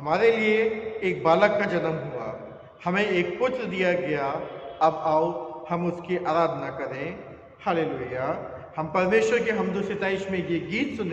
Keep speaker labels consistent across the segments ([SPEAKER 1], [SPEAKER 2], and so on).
[SPEAKER 1] हमारे लिए एक बालक का जन्म हुआ, हमें एक पुत्र दिया गया। अब आओ हम उसकी आराधना करें। हालेलुया। हम परमेश्वर के हमदो सिताइश में ये गीत सुने।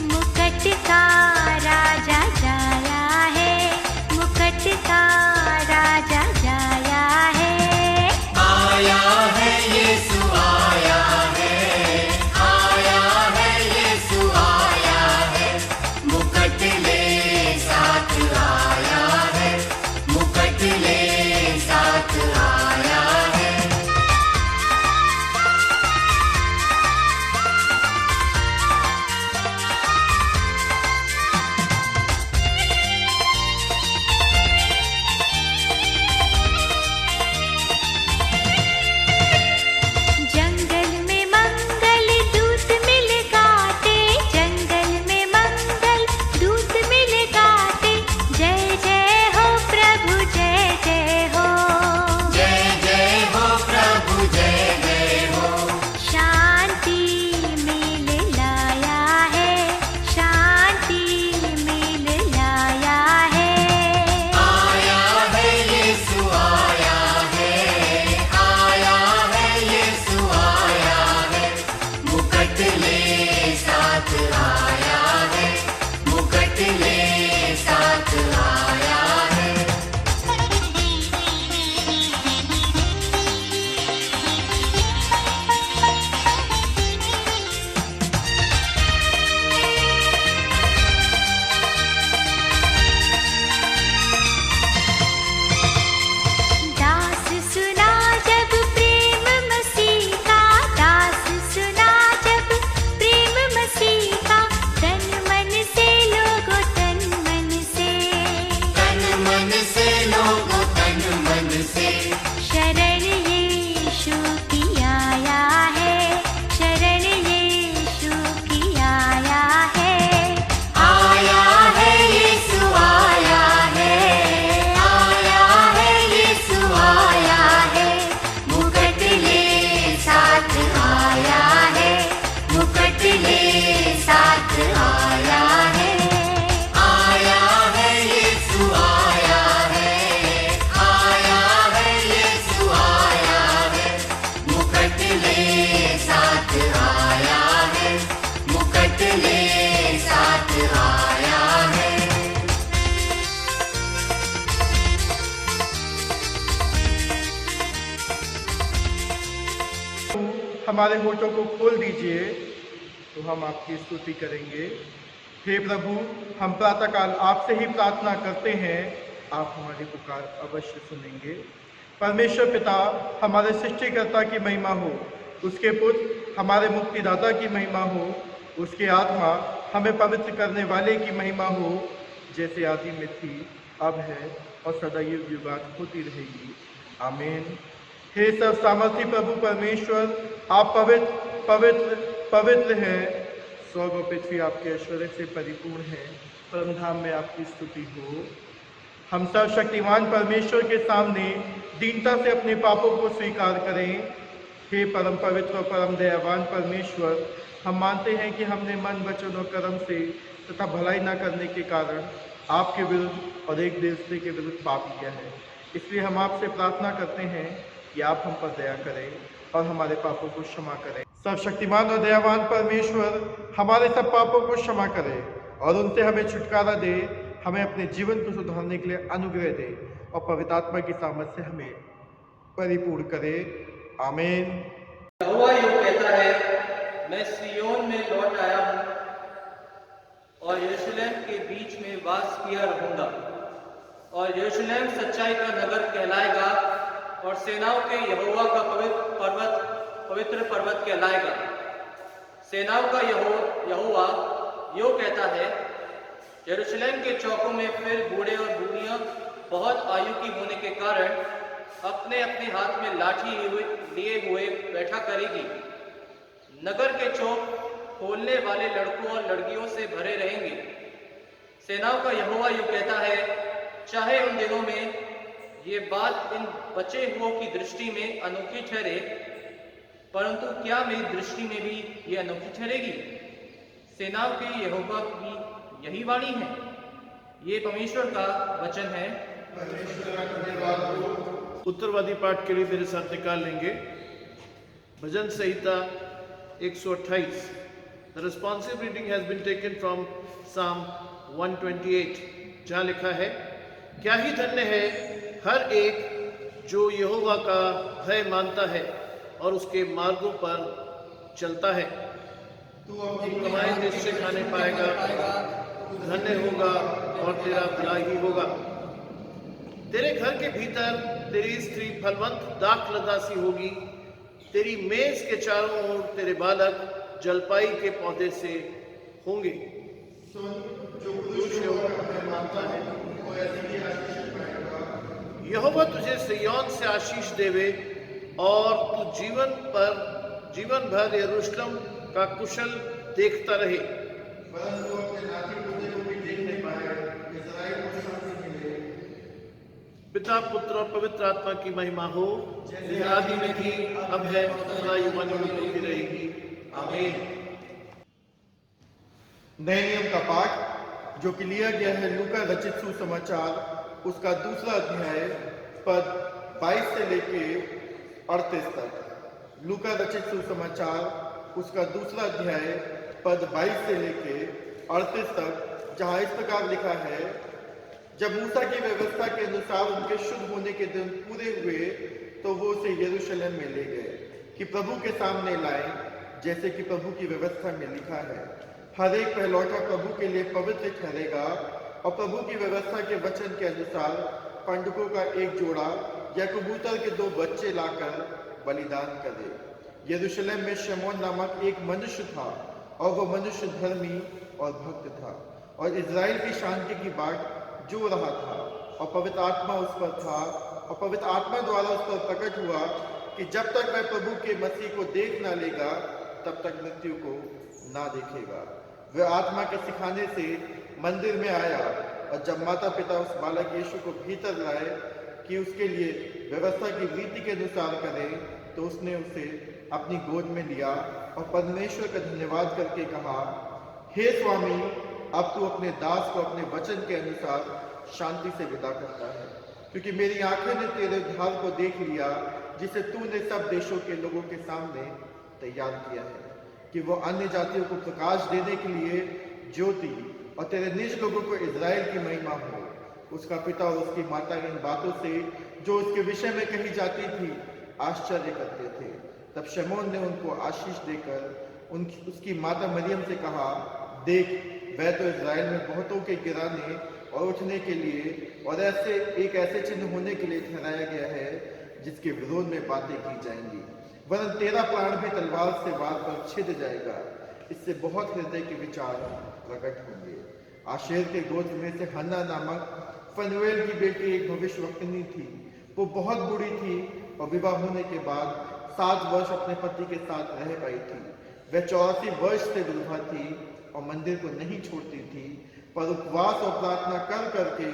[SPEAKER 2] मुकुट का राजा जाया है, मुकुट का राजा जाया है।
[SPEAKER 3] आया है यीशु आया है, आया है यीशु आया है। मुकुट ले साथ आया है, मुकुट ले साथ आया है।
[SPEAKER 1] हमारे होठों को खोल दीजिए तो हम आपकी स्तुति करेंगे। हे प्रभु, हम प्रातःकाल आपसे ही प्रार्थना करते हैं, आप हमारी पुकार अवश्य सुनेंगे। परमेश्वर पिता, हमारे सृष्टिकर्ता की महिमा हो, उसके पुत्र हमारे मुक्तिदाता की महिमा हो, उसकी आत्मा हमें पवित्र करने वाले की महिमा हो, जैसे आदि में थी, अब है और सदा युग युगांत होती रहेगी। आमीन। हे सब सामर्थी प्रभु परमेश्वर, आप पवित्र पवित्र पवित्र हैं। स्वर्ग और पृथ्वी आपके ऐश्वर्य से परिपूर्ण है। परम धाम में आपकी स्तुति हो। हम सर्वशक्तिमान परमेश्वर के सामने दीनता से अपने पापों को स्वीकार करें। हे परम पवित्र और परम दयावान परमेश्वर, हम मानते हैं कि हमने मन, वचन और कर्म से तथा भलाई न करने के कारण आपके विरुद्ध और एक दूसरे के विरुद्ध पाप किया है। इसलिए हम आपसे प्रार्थना करते हैं कि आप हम पर दया करें और हमारे पापों को क्षमा करें। सर्वशक्तिमान और दयावान परमेश्वर हमारे सब पापों को क्षमा करे और उनसे हमें छुटकारा दे, हमें अपने जीवन को सुधारने के लिए अनुग्रह दे और पवित्र आत्मा की सामर्थ से हमें परिपूर्ण करे। आमीन।
[SPEAKER 4] यहोवा यूं कहता है, मैं सिय्योन में लौट आया हूँ और यरूशलेम के बीच में वास किया रहूंगा, और यरूशलेम सच्चाई का नगर कहलाएगा और सेनाओं के यहोवा का पवित्र पर्वत कहलाएगा। सेनाओं का यहोवा यूं कहता है, यरूशलेम के चौकों में फिर बूढ़े और बूढ़ियां बहुत आयु की होने के कारण अपने अपने हाथ में लाठी लिए हुए बैठा करेगी। नगर के चौक खोलने वाले लड़कों और लड़कियों से भरे रहेंगे। सेनाओं का यहोवा यूं कहता है, चाहे उन दिनों में ये बात इन बचे हुओं की दृष्टि में अनोखी ठहरे, परंतु क्या मेरी दृष्टि में भी ये अनोखी ठहरेगी? सेनाओं के यहोवा की यही वाणी है। ये परमेश्वर का वचन है।
[SPEAKER 5] उत्तरवादी पाठ के लिए मेरे साथ निकाल लेंगे भजन संहिता 128। The responsive reading has been taken from Psalm 128, जहाँ लिखा है, क्या ही धन्य है हर एक जो यहोवा का भय मानता है और उसके मार्गों पर चलता है। तू अपनी कमाई निश्चय खाने पाएगा, धन्य होगा और तेरा भला ही होगा। तेरे घर के भीतर तेरी स्त्री फलवंत दाख लदासी होगी, तेरी मेज के चारों ओर तेरे बालक जलपाई के पौधे से होंगे। यहोवा तुझे सिय्योन से आशीष देवे और तू जीवन भर यरूशलेम का कुशल देखता रहे। पिता, पुत्र और पवित्र आत्मा की महिमा हो, जैसे आदि में थी, अब है, सदा युगानुयुग होती रहेगी। आमीन।
[SPEAKER 1] नए नियम का पाठ जो कि लिया गया है लूका रचित सुसमाचार उसका दूसरा अध्याय पद 22 से लेके 38 तक। लूका रचित सुसमाचार उसका दूसरा अध्याय पद 22 से लेके 38 तक, जहाँ इस प्रकार लिखा है, जब मूसा की व्यवस्था के अनुसार उनके शुद्ध होने के दिन पूरे हुए तो वो उसे यरूशलेम में ले गए कि प्रभु के सामने लाए, जैसे कि प्रभु की व्यवस्था में लिखा है, हर एक पहलौठा प्रभु के लिए पवित्र ठहरेगा और प्रभु की व्यवस्था के वचन के अनुसार पंडुकों का एक जोड़ा या कबूतर के 2 बच्चे लाकर बलिदान करे। यरूशलेम में शमौन नामक एक मनुष्य था और वह मनुष्य धर्मी और भक्त था और इज़राइल की शांति की बाट जो रहा था और पवित्र आत्मा उस पर था और पवित्र आत्मा द्वारा उस पर प्रकट हुआ कि जब तक वह प्रभु के मसीह को देख ना लेगा तब तक मृत्यु को ना देखेगा। वह आत्मा के सिखाने से मंदिर में आया और जब माता पिता उस बालक यीशु को भीतर लाए कि उसके लिए व्यवस्था की रीति के अनुसार करें, तो उसने उसे अपनी गोद में लिया और परमेश्वर का धन्यवाद करके कहा, हे स्वामी, अब तू अपने दास को अपने वचन के अनुसार शांति से विदा करता है, क्योंकि मेरी आंखें ने तेरे उद्धार को देख लिया जिसे तूने सब देशों के लोगों के सामने तैयार किया है, कि वो अन्य जातियों को प्रकाश देने के लिए ज्योति और तेरे निज लोगों को इज़राइल की महिमा हो। उसका पिता और उसकी माता इन बातों से जो उसके विषय में कही जाती थी आश्चर्य करते थे। तब शमौन ने उनको आशीष देकर उसकी माता मरियम से कहा, देख, वह तो इज़राइल में बहुतों के गिराने और उठने के लिए और ऐसे चिन्ह होने के लिए ठहराया गया है जिसके विरोध में बातें की जाएंगी, वरन तेरा प्राण भी तलवार से वार पर छिद जाएगा। इससे बहुत हृदय के विचार प्रकट होंगे। आशेर के गोत्र में से हन्ना नामक फनुएल की बेटी एक भविष्यवक्तनी थी। वो बहुत बूढ़ी थी और विवाह होने के बाद 7 वर्ष अपने पति के साथ रह पाई थी। वह 84 वर्ष से विधवा थी और मंदिर को नहीं छोड़ती थी, पर उपवास और प्रार्थना कर करके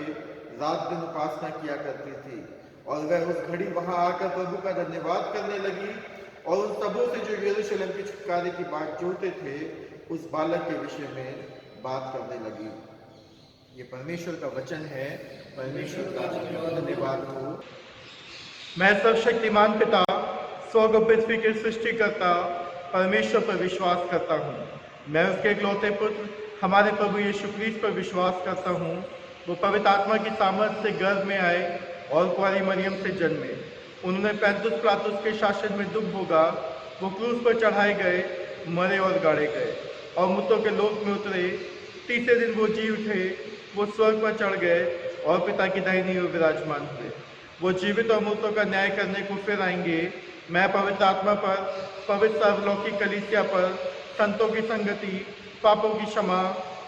[SPEAKER 1] रात दिन उपासना किया करती थी। और वह उस घड़ी वहां आकर प्रभु का धन्यवाद करने लगी और उन सबों से जो यरूशलेम के छुटकारे की बात जोड़ते थे उस बालक के विषय में बात करने लगी। ये परमेश्वर का वचन है। परमेश्वर का धन्यवाद हो। मैं सर्वशक्तिमान पिता, स्वर्ग और पृथ्वी के सृष्टिकर्ता परमेश्वर पर विश्वास करता हूँ। मैं उसके इकलौते पुत्र हमारे प्रभु यीशु क्रिस्त पर विश्वास करता हूँ। वो पवित्र आत्मा की सामर्थ से गर्भ में आए और कुंवारी मरियम से जन्मे। उन्होंने 35 पिलातुस के शासन में दुख भोगा। वो क्रूस पर चढ़ाए गए, मरे और गाड़े गए और मृतों के लोक में उतरे। तीसरे दिन वो जी उठे। वो स्वर्ग पर चढ़ गए और पिता की दाहिनी ओर विराजमान हुए। वो जीवित और मृतों का न्याय करने को फिर आएंगे। मैं पवित्र आत्मा पर, पवित्र सर्वलौकिक कलीसिया पर, संतों की संगति, पापों की क्षमा,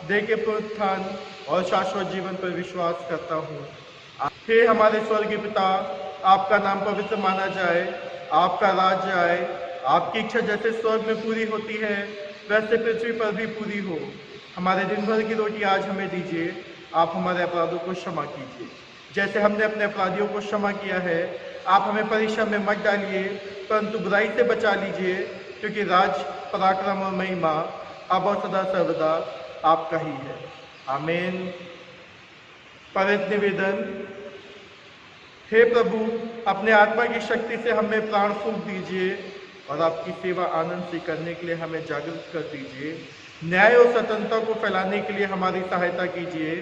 [SPEAKER 1] देह के पुनरुत्थान और शाश्वत जीवन पर विश्वास करता हूँ। हे हमारे स्वर्गीय पिता, आपका नाम पवित्र माना जाए, आपका राज्य आए, आपकी इच्छा जैसे स्वर्ग में पूरी होती है वैसे पृथ्वी पर भी पूरी हो। हमारे दिन भर की रोटी आज हमें दीजिए। आप हमारे अपराधों को क्षमा कीजिए जैसे हमने अपने अपराधियों को क्षमा किया है। आप हमें परीक्षा में मत डालिए, परंतु बुराई से बचा लीजिए, क्योंकि राज, पराक्रम और महिमा अब और सदा सर्वदा आपका ही है। आमीन। पवित्र निवेदन। हे प्रभु, अपने आत्मा की शक्ति से हमें प्राण फूंक दीजिए और आपकी सेवा आनंद से करने के लिए हमें जागरूक कर दीजिए। न्याय और स्वतंत्रता को फैलाने के लिए हमारी सहायता कीजिए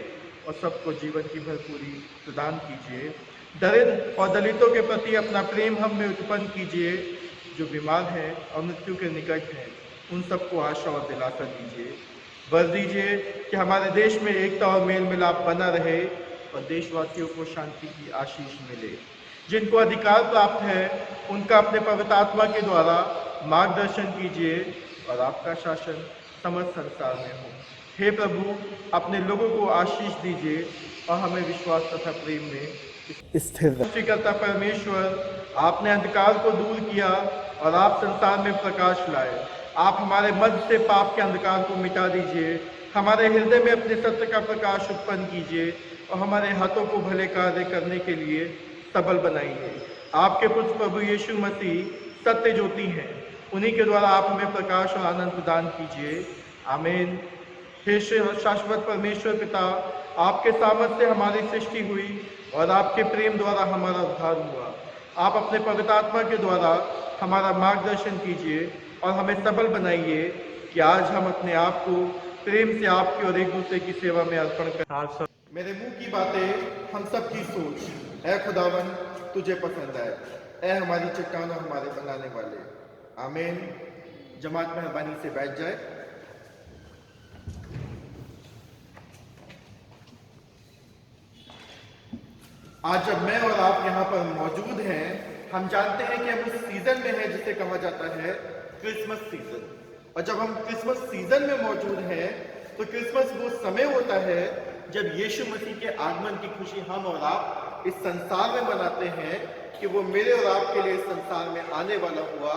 [SPEAKER 1] और सबको जीवन की भरपूरी प्रदान कीजिए। दरिद्र और दलितों के प्रति अपना प्रेम हम में उत्पन्न कीजिए। जो बीमार हैं और मृत्यु के निकट हैं उन सबको आशा और दिलासा दीजिए। वर दीजिए कि हमारे देश में एकता और मेल मिलाप बना रहे और देशवासियों को शांति की आशीष मिले। जिनको अधिकार प्राप्त है उनका अपने पवित्र आत्मा के द्वारा मार्गदर्शन कीजिए और आपका शासन समस्त संसार में हो। हे प्रभु, अपने लोगों को आशीष दीजिए और हमें विश्वास तथा प्रेम में स्थिर रखिए। परमेश्वर, आपने अंधकार को दूर किया और आप संसार में प्रकाश लाए। आप हमारे मध्य से पाप के अंधकार को मिटा दीजिए। हमारे हृदय में अपने सत्य का प्रकाश उत्पन्न कीजिए और हमारे हाथों को भले कार्य करने के लिए सबल बनाइए। आपके पुत्र प्रभु यीशु मसीह सत्य ज्योति हैं। उन्हीं के द्वारा आप हमें प्रकाश और आनंद प्रदान कीजिए। आमीन। हे शाश्वत परमेश्वर पिता, आपके सामर्थ्य से हमारी सृष्टि हुई और आपके प्रेम द्वारा हमारा उद्धार हुआ। आप अपने पवित्र आत्मा के द्वारा हमारा मार्गदर्शन कीजिए और हमें सबल बनाइए कि आज हम अपने आप को प्रेम से आपकी और एक दूसरे की सेवा में अर्पण करें। मेरे मुंह की बातें, हम सब की सोच, ऐ खुदावन तुझे पसंद आए। ऐ हमारी चट्टान और हमारे बनाने वाले। आमीन। जमात मेहरबानी से बैठ जाए। आज जब मैं और आप यहाँ पर मौजूद हैं, हम जानते हैं कि हम उस सीजन में हैं जिसे कहा जाता है क्रिसमस सीजन। और जब हम क्रिसमस सीजन में मौजूद हैं तो क्रिसमस वो समय होता है जब यीशु मसीह के आगमन की खुशी हम और आप इस संसार में मनाते हैं कि वो मेरे और आपके लिए इस संसार में आने वाला हुआ।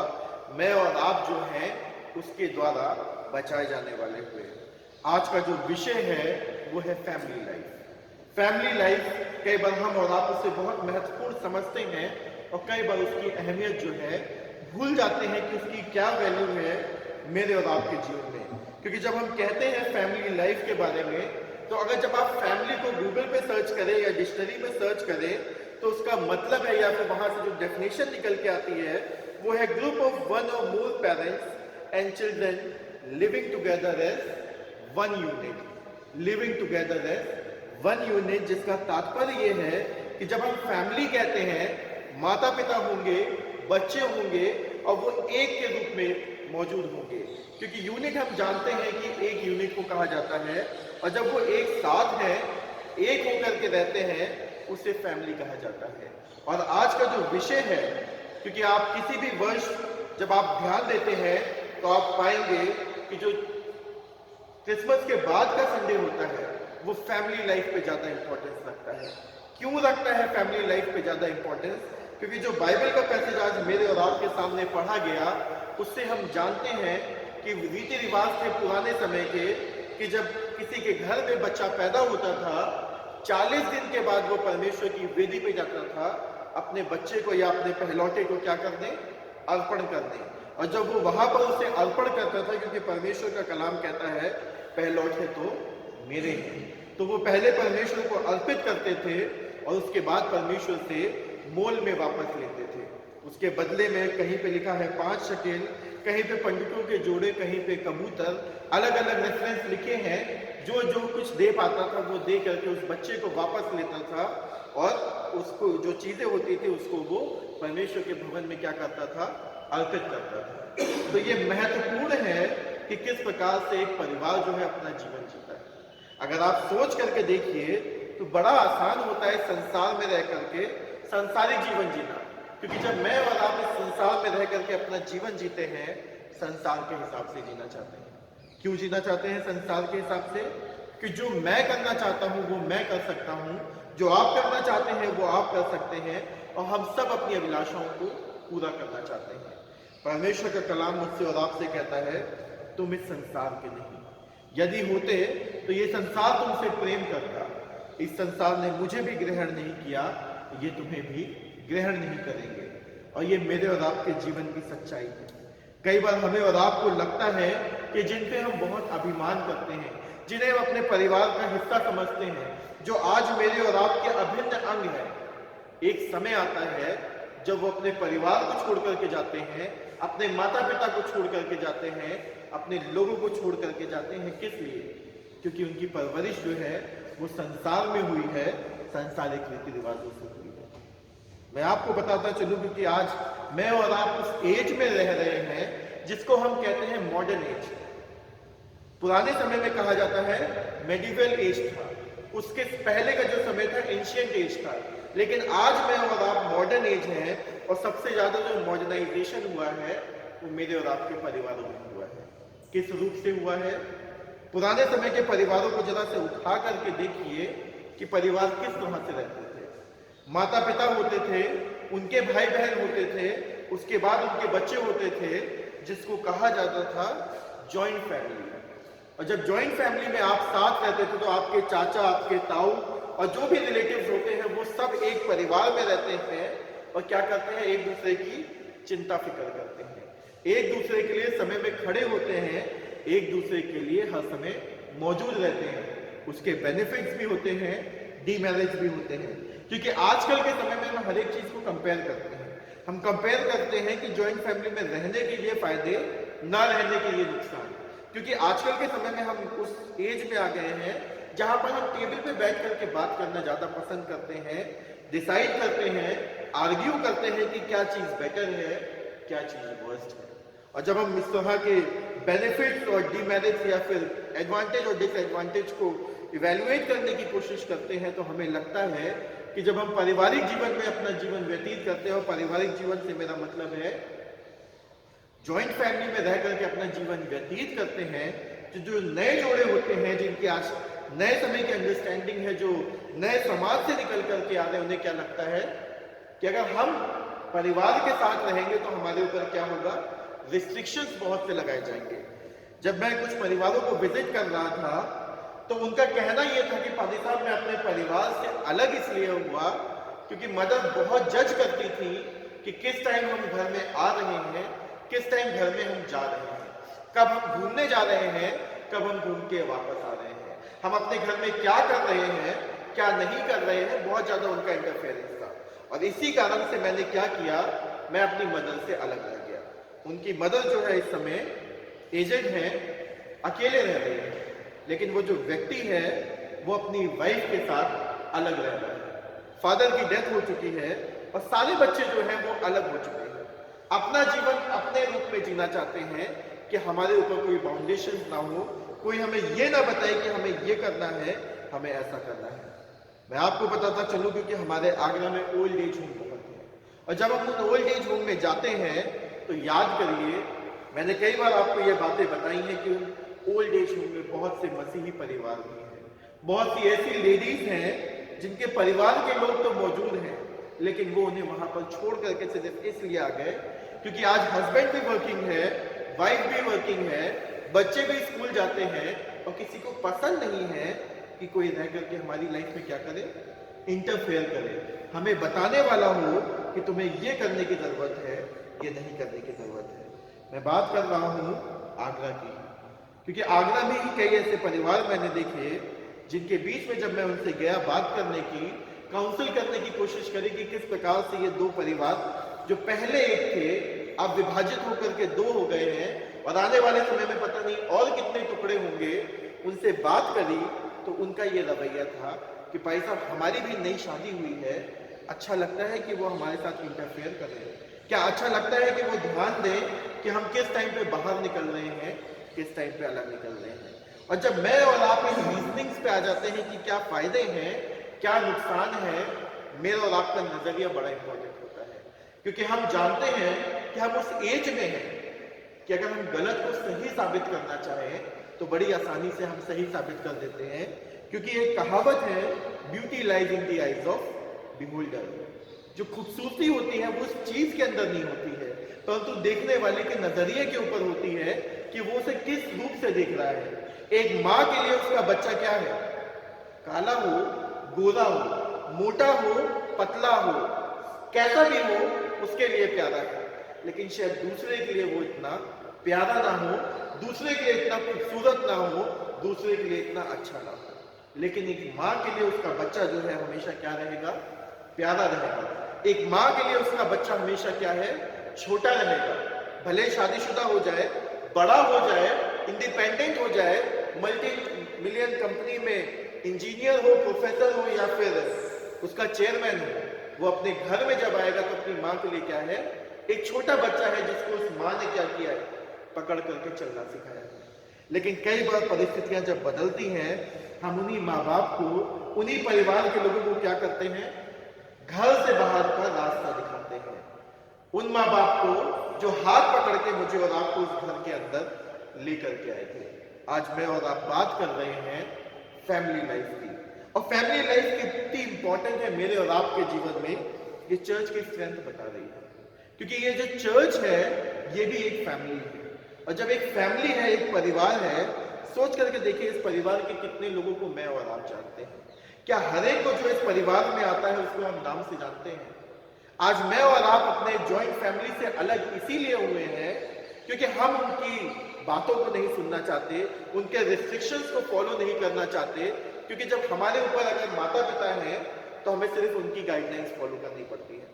[SPEAKER 1] मैं और आप जो हैं उसके द्वारा बचाए जाने वाले हुए। आज का जो विषय है वो है फैमिली लाइफ। फैमिली लाइफ कई बार हम और आप उसे बहुत महत्वपूर्ण समझते हैं और कई बार उसकी अहमियत जो है भूल जाते हैं कि उसकी क्या वैल्यू है मेरे और आपके जीवन में। क्योंकि जब हम कहते हैं फैमिली लाइफ के बारे में, तो अगर जब आप फैमिली को गूगल पे सर्च करें या डिक्शनरी में सर्च करें तो उसका मतलब है या फिर वहां से जो डेफिनेशन निकल के आती है वो है group of 1 or more parents and children living together as one unit. Living together as one unit, जिसका तात्पर्य ये है कि जब हम फैमिली कहते हैं, माता पिता होंगे, बच्चे होंगे और वो एक के रूप में मौजूद होंगे, क्योंकि यूनिट हम जानते हैं कि एक यूनिट को कहा जाता है, और जब वो एक साथ है, एक होकर के रहते हैं, उसे फैमिली कहा जाता है। और आज का जो विषय है, क्योंकि आप किसी भी वर्ष जब आप ध्यान देते हैं तो आप पाएंगे कि जो क्रिसमस के बाद का संडे होता है वो फैमिली लाइफ पे ज्यादा इंपॉर्टेंस रखता है। क्यों रखता है फैमिली लाइफ पे ज्यादा इंपॉर्टेंस? क्योंकि जो बाइबल का पैसेज आज मेरे और आपके सामने पढ़ा गया, उससे हम जानते हैं कि रीति रिवाज थे पुराने समय के कि जब किसी के घर में बच्चा पैदा होता था, 40 दिन के बाद वो परमेश्वर की वेदी पे जाता था, अपने बच्चे को या अपने पहलौठे को क्या कर दें? अर्पण कर दें। और जब वो वहां पर उसे अर्पण करता था, क्योंकि परमेश्वर का कलाम कहता है पहलौठे तो मेरे हैं, तो वो पहले परमेश्वर को अर्पित करते थे और उसके बाद परमेश्वर से मोल में वापस लेते थे। उसके बदले में कहीं पे लिखा है 5 शकेल, कहीं पे पंडितों के जोड़े, कहीं पे कबूतर, अलग अलग रेफरेंस लिखे हैं। जो जो कुछ दे पाता था वो दे करके उस बच्चे को वापस लेता था, और उसको जो चीजें होती थी उसको वो परमेश्वर के भवन में क्या करता था? अर्पित करता था। तो ये महत्वपूर्ण है कि किस प्रकार से एक परिवार जो है अपना जीवन जीता है। अगर आप सोच करके देखिए तो बड़ा आसान होता है संसार में रह करके संसारिक जीवन जीना, क्योंकि जब मैं और आप इस संसार में रह करके अपना जीवन जीते हैं, संसार के हिसाब से जीना चाहते हैं। क्यों जीना चाहते हैं संसार के हिसाब से? कि जो मैं करना चाहता हूं वो मैं कर सकता हूं, जो आप करना चाहते हैं वो आप कर सकते हैं, और हम सब अपनी अभिलाषाओं को पूरा करना चाहते हैं। परमेश्वर का कलाम मुझसे और आपसे कहता है तुम इस संसार के नहीं, यदि होते तो ये संसार तुमसे प्रेम करता। इस संसार ने मुझे भी ग्रहण नहीं किया, ये तुम्हें भी ग्रहण नहीं करेंगे। और ये मेरे और आपके जीवन की सच्चाई है। कई बार हमें और आपको लगता है कि जिन पे हम बहुत अभिमान करते हैं, जिन्हें हम अपने परिवार का हिस्सा समझते हैं, जो आज मेरे और आपके अभिन्न अंग है, एक समय आता है जब वो अपने परिवार को छोड़ करके जाते हैं, अपने माता पिता को छोड़ करके जाते हैं, अपने लोगों को छोड़ करके जाते हैं। किस लिए? क्योंकि उनकी परवरिश जो है वो संसार में हुई है, सांसारिक रीति रिवाजों से हुई है। मैं आपको बताता चलूं, क्योंकि आज मैं और आप उस एज में रह रहे हैं जिसको हम कहते हैं मॉडर्न एज। पुराने समय में कहा जाता है मेडिवल एज था, उसके पहले का जो समय था एंशिएंट एज था। लेकिन आज मैं और आप मॉडर्न एज हैं, और सबसे ज्यादा जो मॉडर्नाइजेशन हुआ है वो मेरे और आपके परिवारों में हुआ है। किस रूप से हुआ है? पुराने समय के परिवारों को जरा से उठा करके देखिए कि परिवार किस तरह से रहते थे। माता पिता होते थे, उनके भाई बहन होते थे, उसके बाद उनके बच्चे होते थे, जिसको कहा जाता था जॉइंट फैमिली। और जब जॉइंट फैमिली में आप साथ रहते थे तो आपके चाचा, आपके ताऊ और जो भी रिलेटिव्स होते हैं वो सब एक परिवार में रहते हैं, और क्या करते हैं? एक दूसरे की चिंता फिक्र करते हैं, एक दूसरे के लिए समय में खड़े होते हैं, एक दूसरे के लिए हर समय मौजूद रहते हैं। उसके बेनिफिट्स भी होते हैं, डीमैरिज भी होते हैं। क्योंकि आजकल के समय में हम हर एक चीज को कंपेयर करते हैं। हम कंपेयर करते हैं कि जॉइंट फैमिली में रहने के लिए फायदे, ना रहने के लिए नुकसान। क्योंकि आजकल के समय में हम उस एज में आ गए हैं जहां पर हम टेबल पे बैठ करके बात करना ज्यादा पसंद करते हैं, डिसाइड करते हैं, आर्ग्यू करते हैं कि क्या चीज बेटर है, क्या चीज वर्स्ट है। और जब हम इस तरह के बेनिफिट्स और डीमेरिट्स या फिर एडवांटेज और डिसएडवांटेज को इवेल्युएट करने की कोशिश करते हैं, तो हमें लगता है कि जब हम पारिवारिक जीवन में अपना जीवन व्यतीत करते हैं, और पारिवारिक जीवन से मेरा मतलब है जॉइंट फैमिली में रह करके अपना जीवन व्यतीत करते हैं, तो जो नए जोड़े होते हैं, जिनकी आज नए समय की अंडरस्टैंडिंग है, जो नए समाज से निकल करके आ रहे हैं, उन्हें क्या लगता है कि अगर हम परिवार के साथ रहेंगे तो हमारे ऊपर क्या होगा? रिस्ट्रिक्शंस बहुत से लगाए जाएंगे। जब मैं कुछ परिवारों को विजिट कर रहा था तो उनका कहना यह था कि पादी साहब मैं अपने परिवार से अलग इसलिए हुआ क्योंकि मदर बहुत जज करती थी कि किस टाइम हम घर में आ रहे हैं, किस टाइम घर में हम जा रहे हैं, कब हम घूमने जा रहे हैं, कब हम घूम के वापस आ रहे हैं, हम अपने घर में क्या कर रहे हैं, क्या नहीं कर रहे हैं। बहुत ज्यादा उनका इंटरफेरेंस था, और इसी कारण से मैंने क्या किया, मैं अपनी मदर से अलग रह गया। उनकी मदर जो है इस समय एजेड है, अकेले रह रहे हैं, लेकिन वो जो व्यक्ति है वो अपनी वाइफ के साथ अलग रह रहा है। फादर की डेथ हो चुकी है और सारे बच्चे जो हैं वो अलग हो चुके हैं। अपना जीवन अपने रूप में जीना चाहते हैं कि हमारे ऊपर कोई बाउंडेशन ना हो, कोई हमें ये ना बताए कि हमें ये करना है, हमें ऐसा करना है। मैं आपको बताता चलूं क्योंकि हमारे आगरा में ओल्ड एज होम बहुत है, और जब हम उन ओल्ड एज होम में जाते हैं तो याद करिए, मैंने कई बार आपको ये बातें बताई हैं कि उन ओल्ड एज होम में बहुत से मसीही परिवार भी हैं, बहुत सी ऐसी लेडीज हैं जिनके परिवार के लोग तो मौजूद हैं, लेकिन वो उन्हें वहां पर छोड़ करके सिर्फ इसलिए आ गए क्योंकि आज हस्बैंड भी वर्किंग है, वाइफ भी वर्किंग है, बच्चे भी स्कूल जाते हैं, और किसी को पसंद नहीं है कि कोई रह करके हमारी लाइफ में क्या करे, इंटरफेयर करे, हमें बताने वाला हो कि तुम्हें ये करने की जरूरत है, ये नहीं करने की जरूरत है। मैं बात कर रहा हूं आगरा की, क्योंकि आगरा में ही कई ऐसे परिवार मैंने देखे जिनके बीच में जब मैं उनसे गया बात करने की, काउंसिल करने की कोशिश करी कि किस प्रकार से ये दो परिवार जो पहले एक थे अब विभाजित होकर के दो हो गए हैं और आने वाले समय में पता नहीं और कितने टुकड़े होंगे, उनसे बात करी तो उनका ये रवैया था कि भाई साहब हमारी भी नई शादी हुई है, अच्छा लगता है कि वो हमारे साथ इंटरफेयर करें, क्या अच्छा लगता है कि वो ध्यान दें कि हम किस टाइम पे बाहर निकल रहे हैं, किस टाइम पे अलग निकल रहे हैं। और जब मैं और आप इन रीजनिंग्स पे आ जाते हैं कि क्या फायदे हैं, क्या नुकसान है, मेरा और आपका नजरिया बड़ा इंपॉर्टेंट होता है, क्योंकि हम जानते हैं कि हम उस एज में हैं कि अगर हम गलत को सही साबित करना चाहें तो बड़ी आसानी से हम सही साबित कर देते हैं, क्योंकि एक कहावत है, beauty lies in the eyes of beholder. जो खूबसूरती होती है वो उस चीज के अंदर नहीं होती है, परंतु देखने वाले के नजरिए के ऊपर होती है कि वो उसे किस रूप से देख रहा है। एक माँ के लिए उसका बच्चा क्या है, काला हो, गोरा हो, मोटा हो, पतला हो, कैसा भी हो, उसके लिए प्यारा है, लेकिन शायद दूसरे के लिए वो इतना प्यारा ना हो, दूसरे के लिए इतना खूबसूरत ना हो, दूसरे के लिए इतना अच्छा ना हो, लेकिन एक माँ के लिए उसका बच्चा जो है हमेशा क्या रहेगा, प्यारा रहेगा। एक माँ के लिए उसका बच्चा हमेशा क्या है, छोटा रहेगा, भले शादीशुदा हो जाए, बड़ा हो जाए, इंडिपेंडेंट हो जाए, मल्टी मिलियन कंपनी में इंजीनियर हो, प्रोफेसर हो या फिर उसका चेयरमैन हो, वो अपने घर में जब आएगा तो अपनी माँ के लिए क्या है, एक छोटा बच्चा है जिसको उस माँ ने क्या किया है, पकड़ करके चलना सिखाया है। लेकिन कई बार परिस्थितियां जब बदलती हैं, हम उन्हीं माँ बाप को, उन्हीं परिवार के लोगों को क्या करते हैं, घर से बाहर का रास्ता दिखाते हैं। उन माँ बाप को जो हाथ पकड़ के मुझे और आपको उस घर के अंदर लेकर के आए थे। आज मैं और आप बात कर रहे हैं फैमिली लाइफ की, और फैमिली लाइफ कितनी इंपॉर्टेंट है मेरे और आपके जीवन में, ये चर्च की स्ट्रेंथ बता रही है, क्योंकि ये जो चर्च है ये भी एक फैमिली है, और जब एक फैमिली है, एक परिवार है, सोच करके देखिए इस परिवार के कितने लोगों को मैं और आप जानते हैं। क्या हर एक को जो इस परिवार में आता है उसको हम नाम से जानते हैं? आज मैं और आप अपने जॉइंट फैमिली से अलग इसीलिए हुए हैं क्योंकि हम उनकी बातों को नहीं सुनना चाहते, उनके रिस्ट्रिक्शंस को फॉलो नहीं करना चाहते, क्योंकि जब हमारे ऊपर अगर माता पिता हैं तो हमें सिर्फ उनकी गाइडलाइंस फॉलो करनी पड़ती है।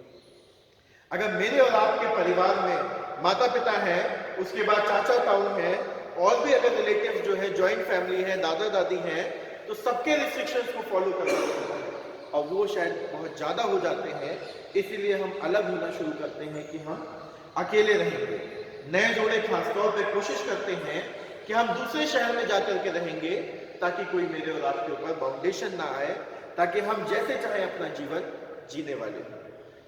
[SPEAKER 1] अगर मेरे और आपके परिवार में माता पिता हैं, उसके बाद चाचा ताऊ हैं, और भी अगर रिलेटिव्स जो है, जॉइंट फैमिली है, दादा दादी हैं, तो सबके रिस्ट्रिक्शंस को फॉलो करना पड़ता है, और वो शायद बहुत ज्यादा हो जाते हैं, इसीलिए हम अलग होना शुरू करते हैं कि हम अकेले रहेंगे। नए जोड़े खासतौर पे कोशिश करते हैं कि हम दूसरे शहर में जाकर के रहेंगे ताकि कोई मेरे और आपके ऊपर बाउंडेशन ना आए, ताकि हम जैसे चाहे अपना जीवन जीने वाले हों।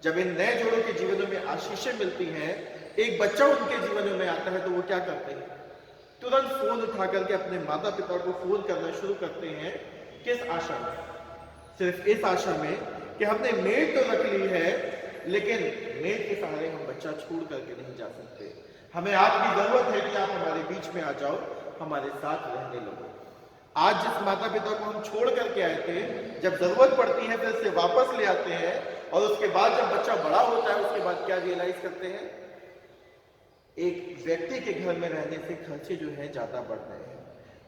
[SPEAKER 1] जब इन नए जोड़ों के जीवनों में आशीषें मिलती हैं, एक बच्चा उनके जीवनों में आता है, तो वो क्या करते हैं, तुरंत फोन उठा करके अपने माता पिता को फोन करना शुरू करते हैं। किस आशा में? सिर्फ इस आशा में कि हमने मेड तो रख ली है, लेकिन मेड के सहारे हम बच्चा छोड़ करके नहीं जा सकते। हमें आपकी जरूरत है कि आप हमारे बीच में आ जाओ, हमारे साथ रहने लगो। आज जिस माता पिता को हम छोड़ करके आए थे, जब जरूरत पड़ती है फिर से वापस ले आते हैं, और उसके बाद जब बच्चा बड़ा होता है उसके बाद क्या रियलाइज करते हैं, एक व्यक्ति के घर में रहने से खर्चे जो है ज्यादा बढ़ रहे हैं।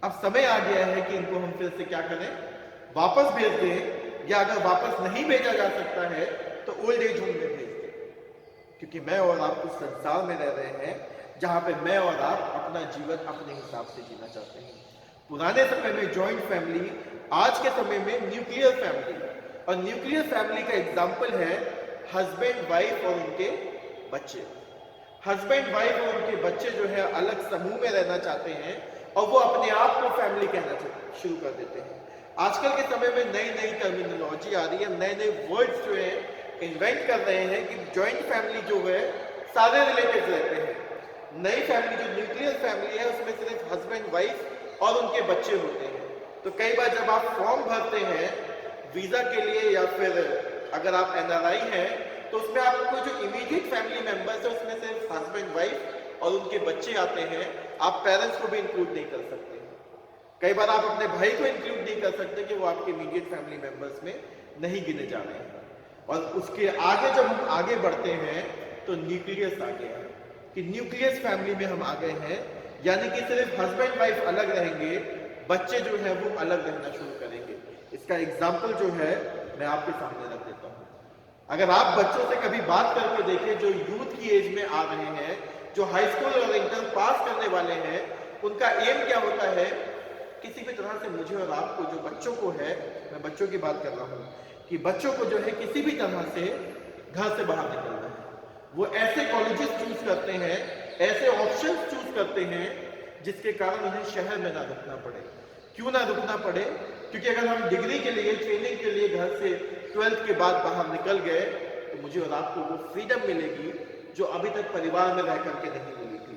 [SPEAKER 1] अब समय आ गया है कि इनको हम फिर से क्या करें, वापस भेज दें, या अगर वापस नहीं भेजा जा सकता है तो ओल्ड एज होम में भेज दें, क्योंकि मैं और आप उस संसार में रह रहे हैं जहां पे मैं और आप अपना जीवन अपने हिसाब से जीना चाहते हैं। पुराने समय में जॉइंट फैमिली, आज के समय में न्यूक्लियर फैमिली, और न्यूक्लियर फैमिली का एग्जाम्पल है हस्बैंड वाइफ और उनके बच्चे। हस्बैंड वाइफ और उनके बच्चे जो है अलग समूह में रहना चाहते हैं और वो अपने आप को फैमिली कहना शुरू कर देते हैं। आजकल के समय में नई नई टर्मिनोलॉजी आ रही है, नए नए वर्ड्स जो है इन्वेंट कर रहे हैं कि जॉइंट फैमिली जो है सारे रिलेटिव्स रहते हैं। नई फैमिली जो न्यूक्लियर फैमिली है उसमें सिर्फ हस्बैंड वाइफ और उनके बच्चे होते हैं। तो कई बार जब आप फॉर्म भरते हैं वीजा के लिए या फिर अगर आप NRI हैं तो उसमें आपको जो इमीडिएट फैमिली मेंबर्स है उसमें सिर्फ हस्बैंड वाइफ और उनके बच्चे आते हैं। आप पेरेंट्स को भी इंक्लूड नहीं कर सकते। कई बार आप अपने भाई को इंक्लूड नहीं कर सकते कि वो आपके इमीडिएट फैमिली मेंबर्स में नहीं गिने जा रहे हैं। और उसके आगे जब हम आगे बढ़ते हैं तो न्यूक्लियस आ गया कि न्यूक्लियस फैमिली में हम आ गए हैं, यानी कि सिर्फ हस्बैंड वाइफ अलग रहेंगे, बच्चे जो है वो अलग रहना शुरू करेंगे। इसका एग्जाम्पल जो है मैं आपके सामने रख देता हूँ। अगर आप बच्चों से कभी बात करके देखें जो यूथ की एज में आ रहे हैं, जो हाई स्कूल और इंटर पास करने वाले हैं, उनका एम क्या होता है? किसी भी तरह से मुझे और आपको जो बच्चों को है, मैं बच्चों की बात कर रहा हूँ, कि बच्चों को जो है किसी भी तरह से घर से बाहर निकलना है। वो ऐसे कॉलेजेस चूज करते हैं, ऐसे ऑप्शंस चूज करते हैं जिसके कारण उन्हें शहर में ना रुकना पड़े। क्यों ना रुकना पड़े? क्योंकि अगर हम डिग्री के लिए, ट्रेनिंग के लिए घर से 12th के बाद बाहर निकल गए तो मुझे और आपको वो फ्रीडम मिलेगी जो अभी तक परिवार में रह करके नहीं मिली थी।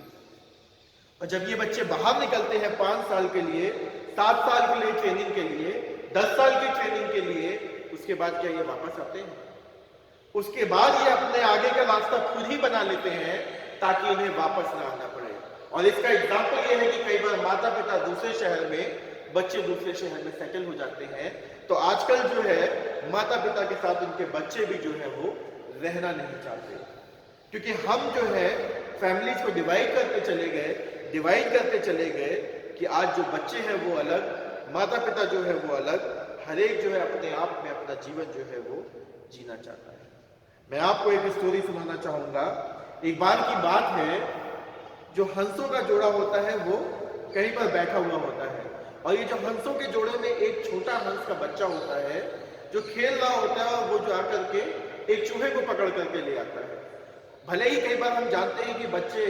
[SPEAKER 1] और जब ये बच्चे बाहर निकलते हैं 5 साल के लिए, 7 साल के लिए ट्रेनिंग के लिए, 10 साल की ट्रेनिंग के लिए, उसके बाद क्या ये वापस आते हैं? उसके बाद ये अपने आगे का रास्ता खुद ही बना लेते हैं ताकि इन्हें वापस ना आना पड़े। और इसका एग्जाम्पल ये है कि कई बार माता पिता दूसरे शहर में, बच्चे दूसरे शहर में सेटल हो जाते हैं। तो आजकल जो है माता पिता के साथ उनके बच्चे भी जो है वो रहना नहीं चाहते, क्योंकि हम जो है फैमिलीज को डिवाइड करते चले गए कि आज जो बच्चे हैं वो अलग, माता पिता जो है वो अलग, हर एक जो है अपने आप में अपना जीवन जो है वो जीना चाहता है। मैं आपको एक स्टोरी सुनाना चाहूंगा। एक बार की बात है, जो हंसों का जोड़ा होता है वो कहीं पर बैठा हुआ होता है और ये जो हंसों के जोड़े में एक छोटा हंस का बच्चा होता है जो खेल रहा होता है और वो जो आकर के एक चूहे को पकड़ करके ले आता है। भले ही कई बार हम जानते हैं कि बच्चे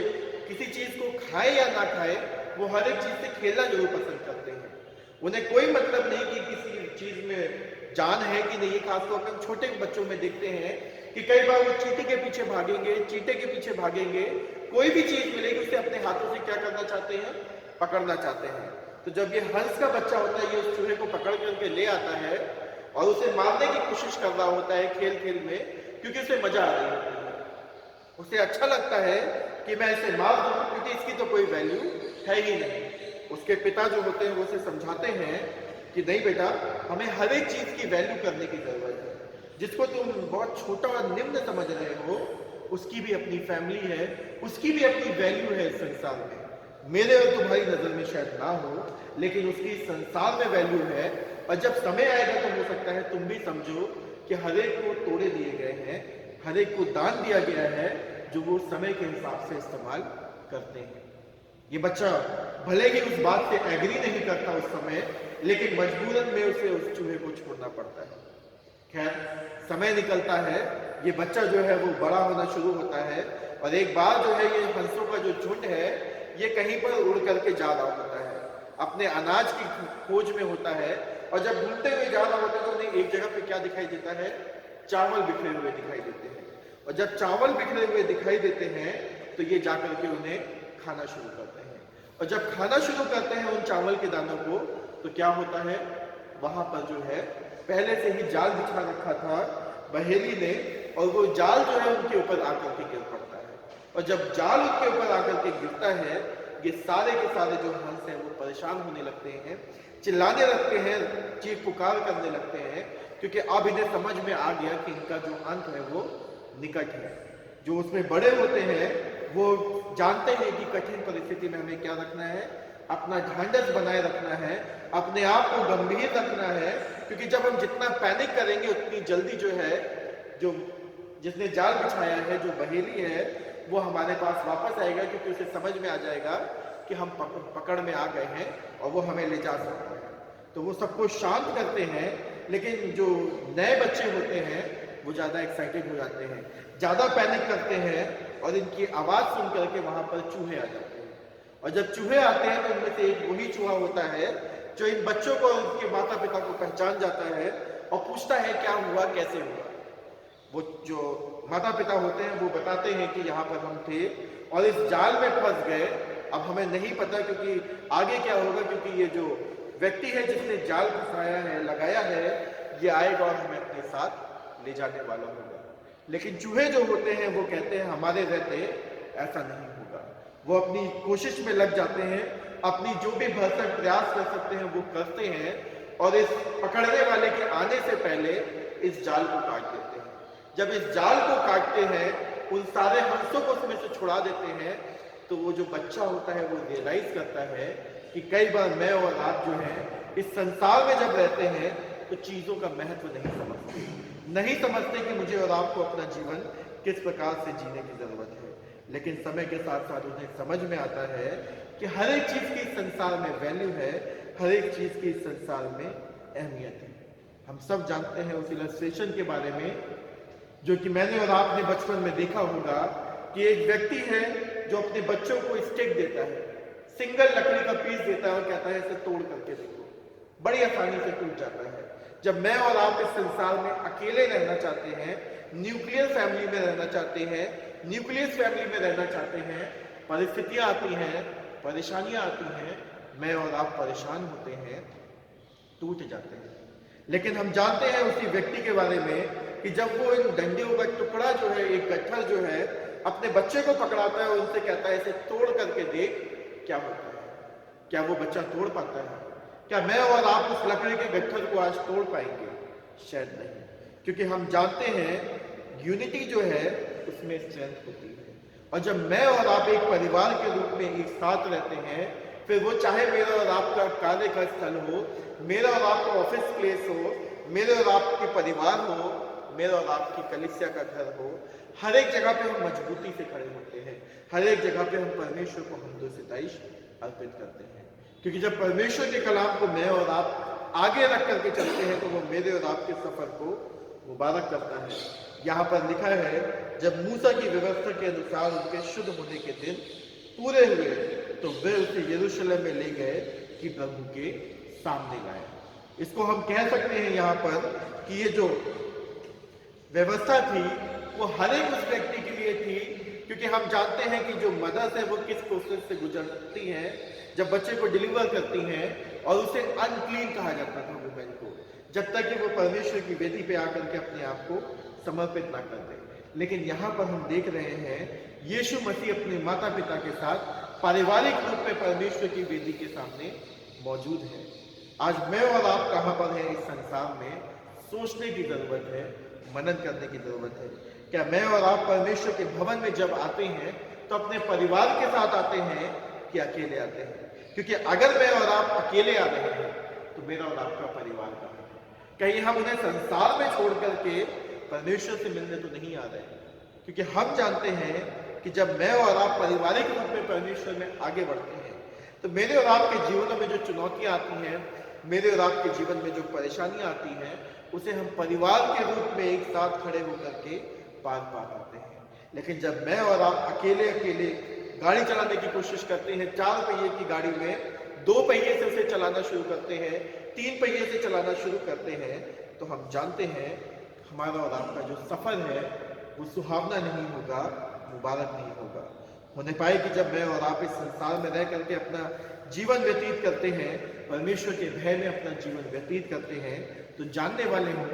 [SPEAKER 1] किसी चीज को खाए या ना खाए, वो हर एक चीज से खेलना जरूर पसंद करते हैं। उन्हें कोई मतलब नहीं कि किसी चीज में जान है कि नहीं। खासतौर पर हम छोटे बच्चों में देखते हैं कि कई बार वो चींटी के पीछे भागेंगे, चींटे के पीछे भागेंगे, कोई भी चीज मिलेगी उसे अपने हाथों से क्या करना चाहते हैं? पकड़ना चाहते हैं। तो जब ये हंस का बच्चा होता है, ये उस चूहे को पकड़ करके ले आता है और उसे मारने की कोशिश कर रहा होता है खेल खेल में, क्योंकि उसे मजा आ रही होती है। उसे अच्छा लगता है कि मैं इसे मार दूं क्योंकि इसकी तो कोई वैल्यू है ही नहीं। उसके पिता जो होते हैं वो उसे समझाते हैं कि नहीं बेटा, हमें हर एक चीज की वैल्यू करने की जरूरत है। जिसको तुम बहुत छोटा और निम्न समझ रहे हो, उसकी भी अपनी फैमिली है, उसकी भी अपनी वैल्यू है इस संसार में। मेरे और तुम्हारी नजर में शायद ना हो, लेकिन उसकी संसार में वैल्यू है। और जब समय आएगा तो हो सकता है तुम भी समझो कि हर एक को तोड़े दिए गए हैं, हर एक को दान दिया गया है जो वो समय के हिसाब से इस्तेमाल करते हैं। ये बच्चा भले ही उस बात से एग्री नहीं करता उस समय, लेकिन मजबूरन में उसे उस चूहे को छोड़ना पड़ता है। खैर, समय निकलता है, ये बच्चा जो है वो बड़ा होना शुरू होता है और एक बार जो है ये हंसों का जो झुंड है ये कहीं पर उड़ करके जा रहा होता है, अपने अनाज की खोज में होता है। और जब ढूंढते हुए जा रहा होता है तो उन्हें एक जगह पे क्या दिखाई देता है? चावल बिखरे हुए दिखाई देते हैं। और जब चावल बिखरे हुए दिखाई देते हैं तो ये जाकर के उन्हें खाना शुरू करते हैं। और जब खाना शुरू करते हैं उन चावल के दानों को, तो क्या होता है? वहां पर जो है पहले से ही जाल बिछा रखा था बहेली ने, और वो जाल जो है उनके ऊपर आकर के गिर पड़ता है। और जब जाल उनके ऊपर आकर के गिरता है, ये सारे के सारे जो हंस हैं वो परेशान होने लगते हैं, चिल्लाने लगते हैं, चीख पुकार करने लगते हैं, क्योंकि अब इन्हें समझ में आ गया कि इनका जो अंत है वो निकट है। जो उसमें बड़े होते हैं वो जानते हैं कि कठिन परिस्थिति में हमें क्या रखना है? अपना ढांढस बनाए रखना है, अपने आप को गंभीर रखना है, क्योंकि जब हम जितना पैनिक करेंगे उतनी जल्दी जो है, जो जिसने जाल बिछाया है, जो बहेली है, वो हमारे पास वापस आएगा, क्योंकि उसे समझ में आ जाएगा कि हम पकड़ में आ गए हैं और वो हमें ले जा सकता है। तो वो सबको शांत करते हैं, लेकिन जो नए बच्चे होते हैं वो ज़्यादा एक्साइटेड हो जाते हैं, ज़्यादा पैनिक करते हैं और इनकी आवाज़ सुन करके वहाँ पर चूहे आ जाते हैं। और जब चूहे आते हैं तो उनमें से एक वही चूहा होता है जो इन बच्चों को और उनके माता पिता को पहचान जाता है और पूछता है क्या हुआ, कैसे हुआ। वो जो माता पिता होते हैं वो बताते हैं कि यहाँ पर हम थे और इस जाल में फंस गए। अब हमें नहीं पता क्योंकि आगे क्या होगा, क्योंकि ये जो व्यक्ति है जिसने जाल फंसाया है, लगाया है, ये आएगा और हमें अपने साथ ले जाने वाला होगा। लेकिन चूहे जो होते हैं वो कहते हैं हमारे रहते ऐसा नहीं होगा। वो अपनी कोशिश में लग जाते हैं, अपनी जो भी भरसक प्रयास कर सकते हैं वो करते हैं और इस पकड़ने वाले के आने से पहले इस जाल को काट देते हैं। जब इस जाल को काटते हैं, उन सारे हंसों को उसमें से छुड़ा देते हैं, तो वो जो बच्चा होता है वो रियलाइज करता है कि कई बार मैं और आप जो है इस संसार में जब रहते हैं तो चीज़ों का महत्व नहीं समझते कि मुझे और आपको अपना जीवन किस प्रकार से जीने की ज़रूरत है। लेकिन समय के साथ साथ उन्हें समझ में आता है कि हर एक चीज़ की इस संसार में वैल्यू है, हर एक चीज़ की इस संसार में अहमियत है। हम सब जानते हैं उस इलस्ट्रेशन के बारे में जो कि मैंने और आपने बचपन में देखा होगा कि एक व्यक्ति है जो अपने बच्चों को स्टिक देता है, सिंगल लकड़ी का पीस देता है और कहता है इसे तोड़ करके देखो, बड़ी आसानी से टूट जाता है। जब मैं और आप इस संसार में अकेले रहना चाहते हैं, न्यूक्लियर फैमिली में रहना चाहते हैं, न्यूक्लियस फैमिली में रहना चाहते हैं, परिस्थितियां आती हैं, परेशानियां आती हैं, मैं और आप परेशान होते हैं, टूट जाते हैं। लेकिन हम जानते हैं उसी व्यक्ति के बारे में कि जब वो इन डंडियों का टुकड़ा जो है, एक गट्ठर जो है, अपने बच्चे को पकड़ाता है और उनसे कहता है इसे तोड़ करके देख क्या होता है। क्या वो बच्चा तोड़ पाता है? क्या मैं और आप उस लकड़ी के गट्ठर को आज तोड़ पाएंगे? शायद नहीं, क्योंकि हम जानते हैं यूनिटी जो है उसमें स्ट्रेंथ होती है। और जब मैं और आप एक परिवार के रूप में एक साथ रहते हैं, फिर वो चाहे मेरा और आपका कार्य का स्थल हो, मेरा और आपका ऑफिस प्लेस हो, मेरे और आपके परिवार हो, मेरा और आपकी कलीसिया का घर हो, हर एक जगह पे हम मजबूती से खड़े होते हैं, हर एक जगह पे हम परमेश्वर को हमदो सिताइश अर्पित करते हैं। क्योंकि जब परमेश्वर के कलाम को मैं और आप आगे रख करके चलते हैं तो वो मेरे और आपके सफर को मुबारक करता है। यहाँ पर लिखा है जब मूसा की व्यवस्था के अनुसार उनके शुद्ध होने के दिन पूरे हुए तो वे उसे यरूशलेम में ले गए कि प्रभु के सामने लाए। इसको हम कह सकते हैं यहाँ पर कि ये जो व्यवस्था थी वो हर एक उस व्यक्ति के लिए थी, क्योंकि हम जानते हैं कि जो मदर्स है वो किस प्रोसेस से गुजरती हैं जब बच्चे को डिलीवर करती हैं, और उसे अनक्लीन कहा जाता था वुमेन को, जब तक कि वो परमेश्वर की वेदी पे आकर के अपने आप को समर्पित ना कर दे। लेकिन यहाँ पर हम देख रहे हैं यीशु मसीह अपने माता पिता के साथ पारिवारिक रूप में परमेश्वर की वेदी के सामने मौजूद है। आज मैं और आप कहाँ पर हैं इस संसार में, सोचने की जरूरत है, मनन करने की जरूरत है। क्या मैं और आप परमेश्वर के भवन में जब आते हैं तो अपने परिवार के साथ आते हैं कि अकेले आते हैं? क्योंकि अगर मैं और आप अकेले आ रहे हैं तो मेरा और आपका परिवार कहाँ है? कहीं हम उन्हें संसार में छोड़ करके परमेश्वर से मिलने तो नहीं आ रहे हैं? क्योंकि हम जानते हैं कि जब मैं और आप पारिवारिक रूप में परमेश्वर में आगे बढ़ते हैं तो मेरे और आपके जीवनों में जो चुनौतियां आती हैं, मेरे और आपके जीवन में जो परेशानियां आती हैं, उसे हम परिवार के रूप में एक साथ खड़े होकर के पार पा पाते हैं। लेकिन जब मैं और आप अकेले अकेले गाड़ी चलाने की कोशिश करते हैं, 4 पहिए की गाड़ी में 2 पहिए से उसे चलाना शुरू करते हैं, 3 पहिए से चलाना शुरू करते हैं, तो हम जानते हैं हमारा और आपका जो सफर है वो सुहावना नहीं होगा, मुबारक नहीं होगा। होने पाए कि जब मैं और आप इस संसार में रह करके अपना जीवन व्यतीत करते हैं, परमेश्वर के भय में अपना जीवन व्यतीत करते हैं, तो जानने वाले हों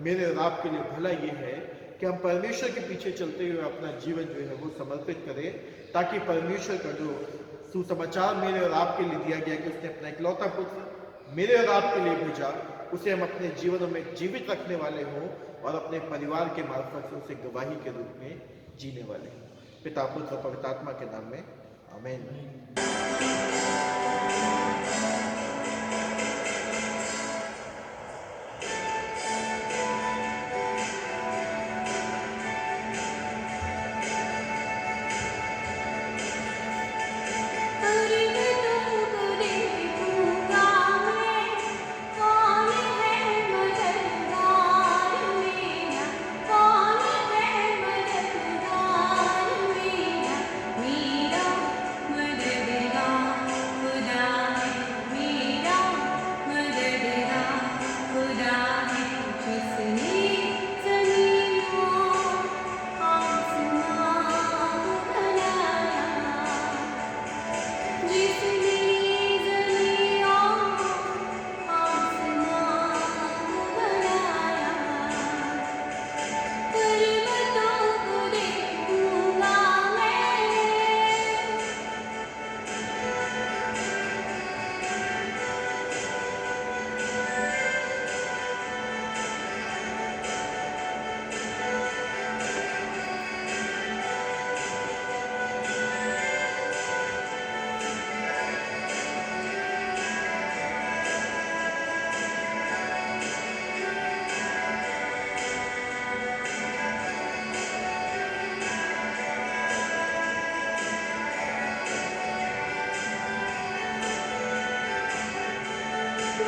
[SPEAKER 1] मेरे और आपके लिए भला ये है कि हम परमेश्वर के पीछे चलते हुए अपना जीवन जो है वो समर्पित करें, ताकि परमेश्वर का जो सुसमाचार मेरे और आपके लिए दिया गया कि उसने अपना इकलौता पुत्र मेरे और आपके लिए भेजा, उसे हम अपने जीवनों में जीवित रखने वाले हों और अपने परिवार के मार्फत से उसे गवाही के रूप में जीने वाले हों। पिता पुत्र और पवित्र आत्मा के नाम में आमीन।
[SPEAKER 2] कौन है मददगार मेरा?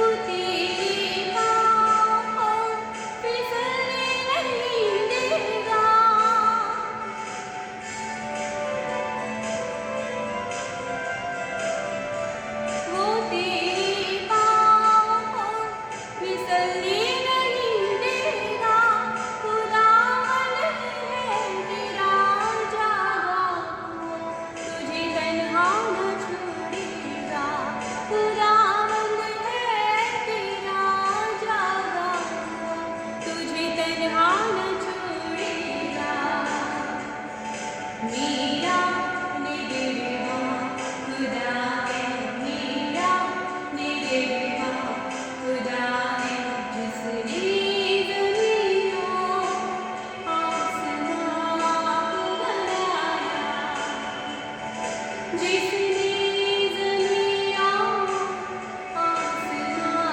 [SPEAKER 2] वो तेरी बाहों फिसलने नहीं देगा। वो तेरी बाहों फिसलने नहीं देगा। खुदावन है तेरा जागा हुआ, तुझे तन्हा न छोड़ेगा। खुदावन है तेरा जागा हुआ, तुझे तन्हा न छोड़ेगा। मेरा निगहबा खुदा है, मेरा निगहबा खुदा है, जिसने ज़मीन और आसमां को बनाया। जिसने ज़मीन और आसमां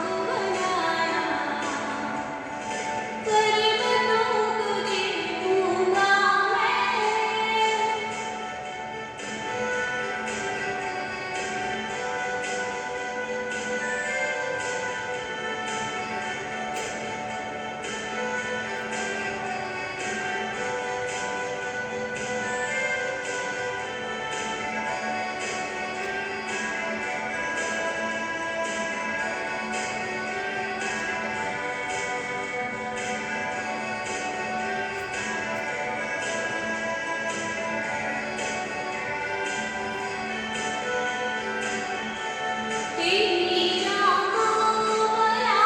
[SPEAKER 2] को बनाया। पर्वतों को देखूंगा मैं, तेरी जान भला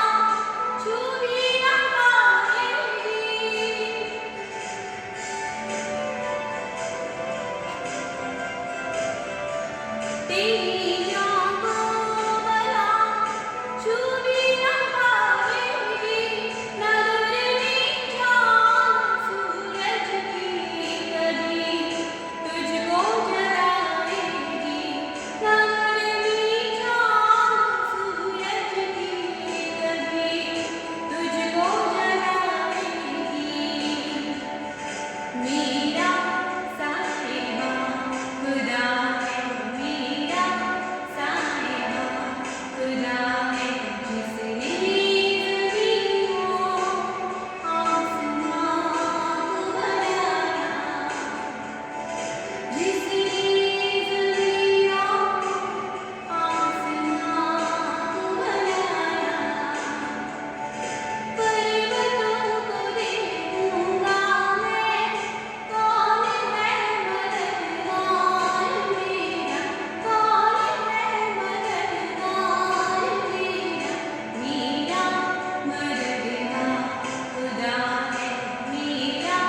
[SPEAKER 2] छू भी न पाएगी। तेरी जान भला छू भी न पाएगी। न डरनी जान सूरज की कभी तुझको जलाएगी। न डरनी जान सूरज की कभी तुझको जलाएगी। मेरा साहिबा खुदा है, मेरा साहिबा खुदा है, जिसने ज़मीन और आसमां को बनाया। जिसने ज़मीन और आसमां को बनाया। पर्वतों को देखूंगा मैं, कौन है मददगार मेरा। कौन है मददगार मेरा। मेरा मददगार खुदा है, मेरा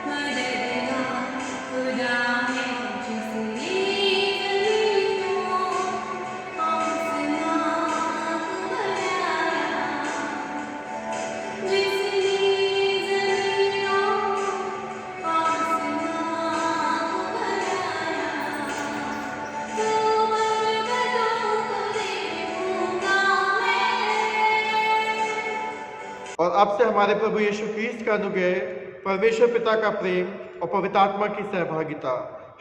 [SPEAKER 2] मददगार खुदा है, जिसने ज़मीन और आसमां को बनाया। जिसने ज़मीन और आसमां को बनाया। तो पर्वतों को देखूंगा मैं।
[SPEAKER 1] और अब से हमारे प्रभु यीशु क्रिस्त का अनुग्रह, परमेश्वर पिता का प्रेम और पवित्र आत्मा की सहभागिता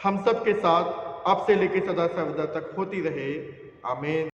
[SPEAKER 1] हम सब के साथ अब से लेकर सदा सर्वदा तक होती रहे। आमीन।